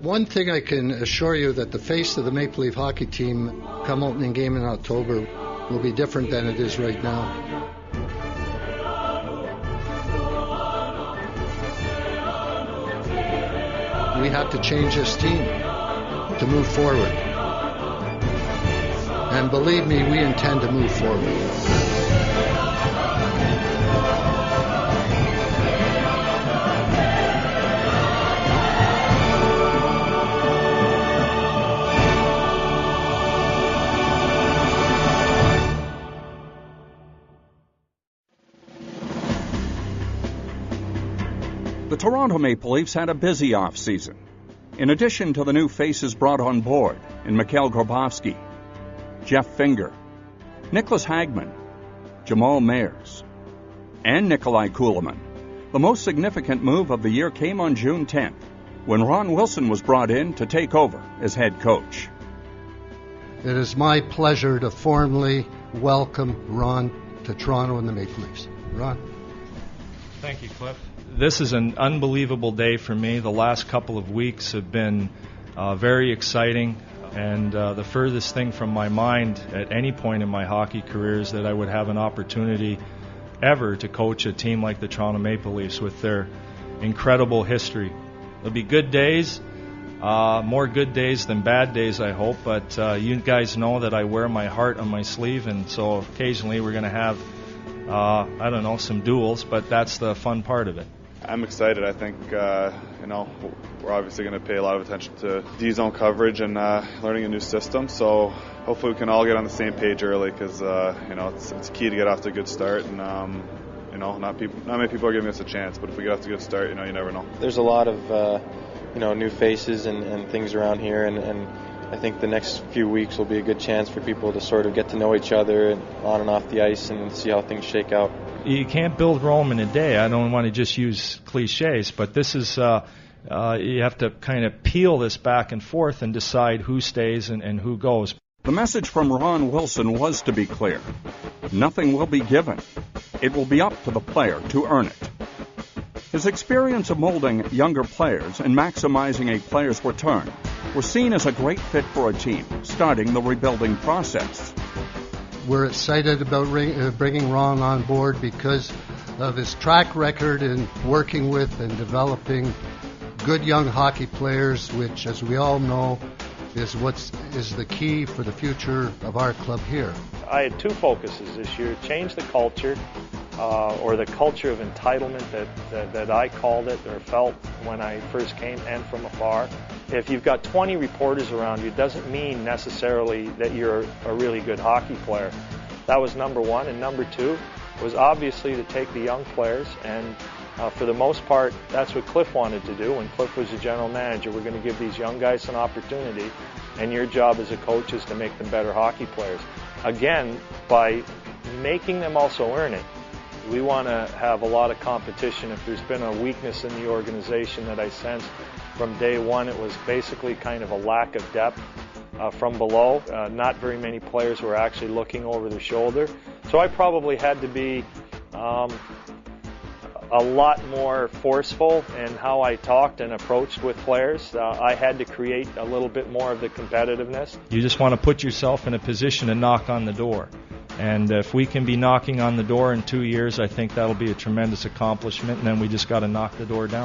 One thing I can assure you that the face of the Maple Leaf hockey team come opening game in October will be different than it is right now. We have to change this team to move forward. And believe me, we intend to move forward. The Toronto Maple Leafs had a busy off-season. In addition to the new faces brought on board in Mikhail Grabovski, Jeff Finger, Nicholas Hagman, Jamal Mayers, and Nikolai Kulemin, the most significant move of the year came on June 10th, when Ron Wilson was brought in to take over as head coach. It is my pleasure to formally welcome Ron to Toronto and the Maple Leafs. Ron. Thank you, Cliff. This is an unbelievable day for me. The last couple of weeks have been very exciting, and the furthest thing from my mind at any point in my hockey career is that I would have an opportunity ever to coach a team like the Toronto Maple Leafs with their incredible history. There'll be good days, more good days than bad days, I hope, but you guys know that I wear my heart on my sleeve, and so occasionally we're going to have, some duels, but that's the fun part of it. I'm excited. I think, we're obviously going to pay a lot of attention to D-zone coverage and learning a new system. So hopefully we can all get on the same page early because, it's key to get off to a good start. And, not many people are giving us a chance. But if we get off to a good start, you never know. There's a lot of, new faces and things around here. And I think the next few weeks will be a good chance for people to sort of get to know each other on and off the ice and see how things shake out. You can't build Rome in a day. I don't want to just use cliches, but this is, you have to kind of peel this back and forth and decide who stays and who goes. The message from Ron Wilson was to be clear. Nothing will be given. It will be up to the player to earn it. His experience of molding younger players and maximizing a player's return were seen as a great fit for a team starting the rebuilding process. We're excited about bringing Ron on board because of his track record in working with and developing good young hockey players, which, as we all know, is the key for the future of our club here. I had two focuses this year: change the culture, or the culture of entitlement that I called it or felt when I first came and from afar. If you've got 20 reporters around you, it doesn't mean necessarily that you're a really good hockey player. That was number one. And number two was obviously to take the young players, and for the most part, that's what Cliff wanted to do. When Cliff was the general manager, we're going to give these young guys an opportunity, and your job as a coach is to make them better hockey players. Again, by making them also earn it. We want to have a lot of competition. If there's been a weakness in the organization that I sensed from day one, it was basically kind of a lack of depth from below. Not very many players were actually looking over their shoulder. So I probably had to be a lot more forceful in how I talked and approached with players. I had to create a little bit more of the competitiveness. You just want to put yourself in a position to knock on the door. And if we can be knocking on the door in 2 years, I think that'll be a tremendous accomplishment, and then we just got to knock the door down.